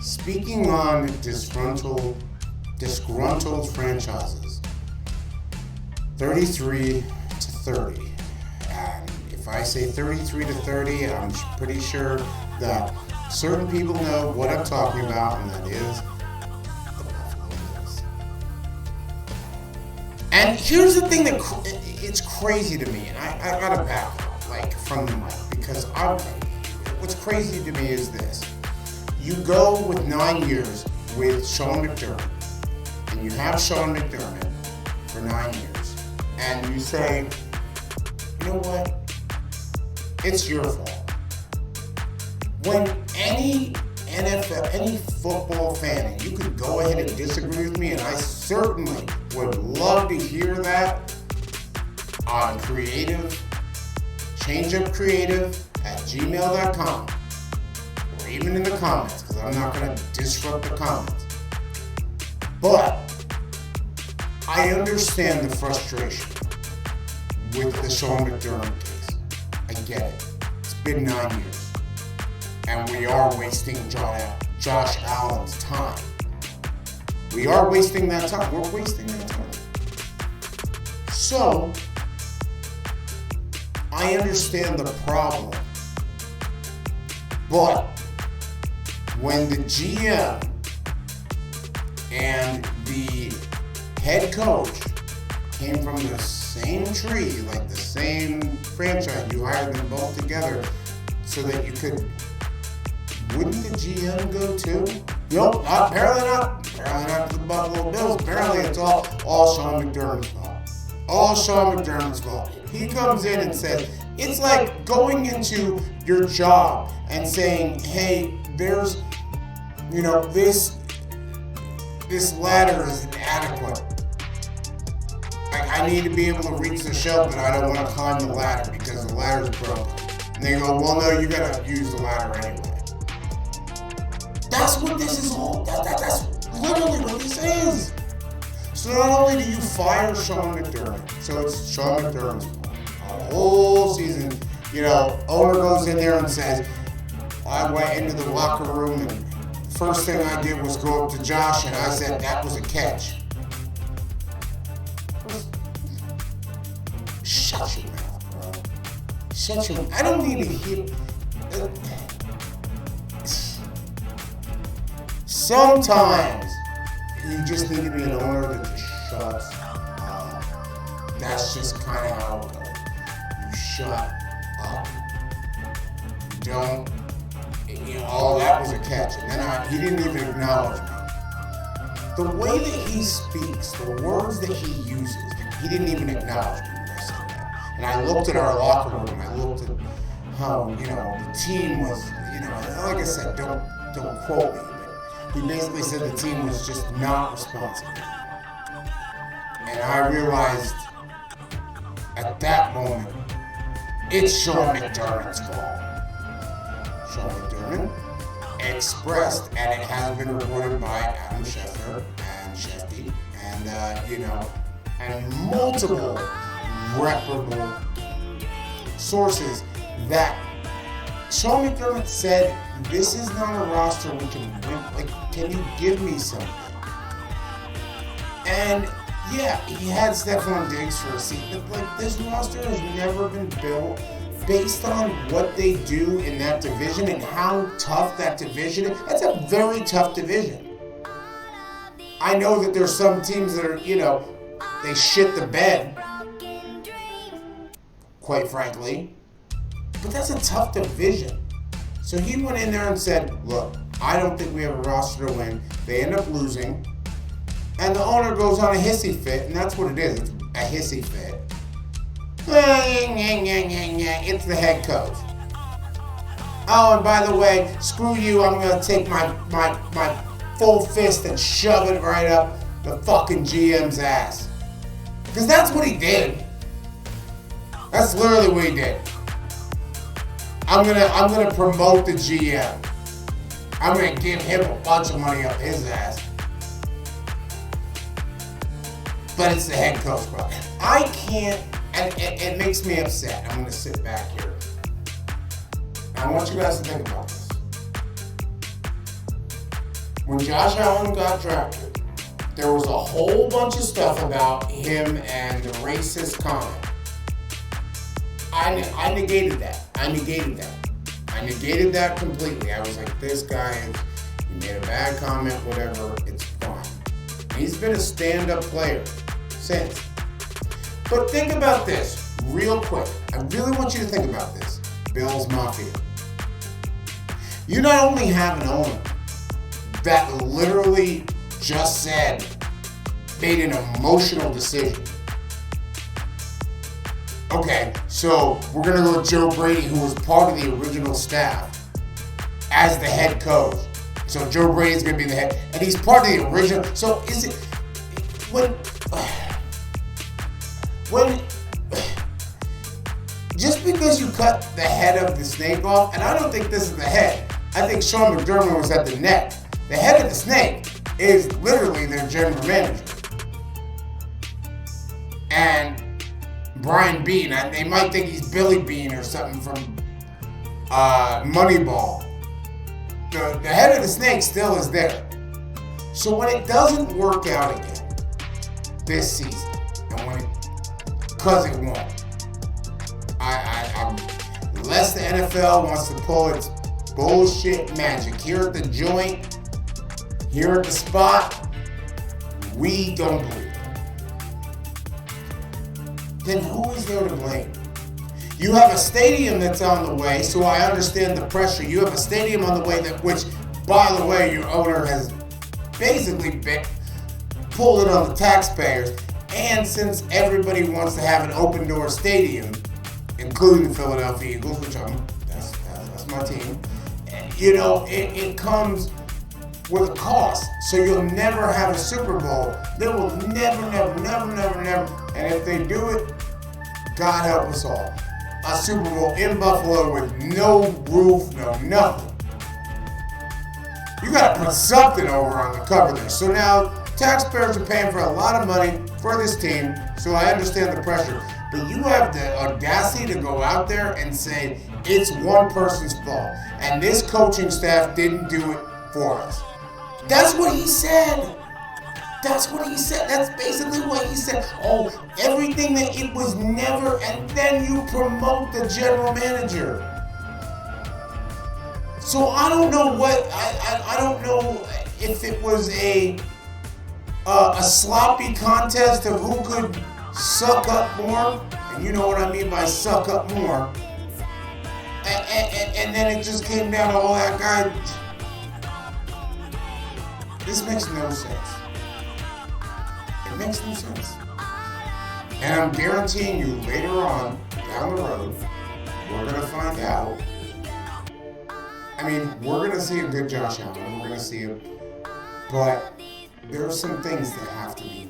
Speaking on disgruntled franchises, 33 to 30. And if I say 33 to 30, I'm pretty sure that certain people know what I'm talking about, and that is the Buffalo Bills. And here's the thing that it's crazy to me, and I gotta back up, like, from the mic, because what's crazy to me is this. You go with 9 years with Sean McDermott, and you have Sean McDermott for 9 years, and you say, you know what? It's your fault. When any NFL, any football fan, and you could go ahead and disagree with me, and I certainly would love to hear that on changeupcreative@gmail.com, or even in the comments, because I'm not going to disrupt the comments. But I understand the frustration with the Sean McDermott case. I get it. It's been 9 years. And we are wasting Josh Allen's time. We are wasting that time. We're wasting that time. So, I understand the problem. But when the GM and the head coach came from the same tree, like the same franchise, you hired them both together so that you could. Wouldn't the GM go too? Nope, apparently not. Apparently not to the Buffalo Bills. Apparently it's all Sean McDermott's fault. All Sean McDermott's fault. He comes in and says, it's like going into your job and saying, hey, there's, this ladder is inadequate. I need to be able to reach the shelf, but I don't want to climb the ladder because the ladder's broken. And they go, well, no, you gotta use the ladder anyway. That's what this is all. That's literally what this is. So not only do you fire Sean McDermott, so it's Sean McDermott's fault. A whole season, owner goes in there and says, I went into the locker room and first thing I did was go up to Josh and I said that was a catch. Shut your mouth, bro. Shut your mouth. I don't need to hear. Sometimes you just need to be an owner that just shuts up. That's just kind of how it goes. You shut up. You don't, that was a catch. And then he didn't even acknowledge me. The way that he speaks, the words that he uses, he didn't even acknowledge me when I said that. And I looked at our locker room, and I looked at how, the team was, like I said, don't quote me. He basically said the team was just not responsive. And I realized at that moment, it's Sean McDermott's fault. Sean McDermott expressed, and it has been reported by Adam Schefter and Shefty, and and multiple reputable sources that Sean McDermott said, this is not a roster we can win. Like, can you give me something? And yeah, he had Stephon Diggs for a season. But this roster has never been built based on what they do in that division and how tough that division is. That's a very tough division. I know that there's some teams that are, they shit the bed, quite frankly. But that's a tough division. So he went in there and said, look, I don't think we have a roster to win. They end up losing. And the owner goes on a hissy fit, and that's what it is. It's a hissy fit. It's the head coach. Oh, and by the way, screw you, I'm going to take my full fist and shove it right up the fucking GM's ass. Because that's what he did. That's literally what he did. I'm gonna promote the GM. I'm gonna give him a bunch of money up his ass. But it's the head coach, bro. I can't, and it makes me upset. I'm gonna sit back here. I want you guys to think about this. when Josh Allen got drafted, there was a whole bunch of stuff about him and the racist comment. I negated that. I negated that completely. I was like, this guy, he made a bad comment, whatever, it's fine. He's been a stand-up player since. But think about this real quick. I really want you to think about this. Bills Mafia. You not only have an owner that literally just made an emotional decision. Okay, so we're going to go with Joe Brady, who was part of the original staff, as the head coach. So Joe Brady's going to be the head, and he's part of the original. So is it, when just because you cut the head of the snake off, and I don't think this is the head, I think Sean McDermott was at the neck. The head of the snake is literally their general manager. And Brian Bean, they might think he's Billy Bean or something from Moneyball. The head of the snake still is there. So when it doesn't work out again this season, and because it won't, unless the NFL wants to pull its bullshit magic here at the joint, here at the spot, we don't believe it. Then who is there to blame? You have a stadium that's on the way, so I understand the pressure. You have a stadium on the way which, by the way, your owner has basically pulled it on the taxpayers. And since everybody wants to have an open door stadium, including the Philadelphia Eagles, which that's my team, it comes with a cost. So you'll never have a Super Bowl. They will never. And if they do it, God help us all. A Super Bowl in Buffalo with no roof, no nothing. You gotta put something over on the cover there. So now taxpayers are paying for a lot of money for this team, so I understand the pressure. But you have the audacity to go out there and say it's one person's fault, and this coaching staff didn't do it for us. That's what he said. That's basically what he said. Oh, everything that it was never, and then you promote the general manager. So I don't know I don't know if it was a sloppy contest of who could suck up more, and you know what I mean by suck up more. And then it just came down to all that guy. This makes no sense. It makes no sense. And I'm guaranteeing you later on, down the road, we're going to find out. I mean, we're going to see a good Josh Allen. We're going to see him. But there are some things that have to be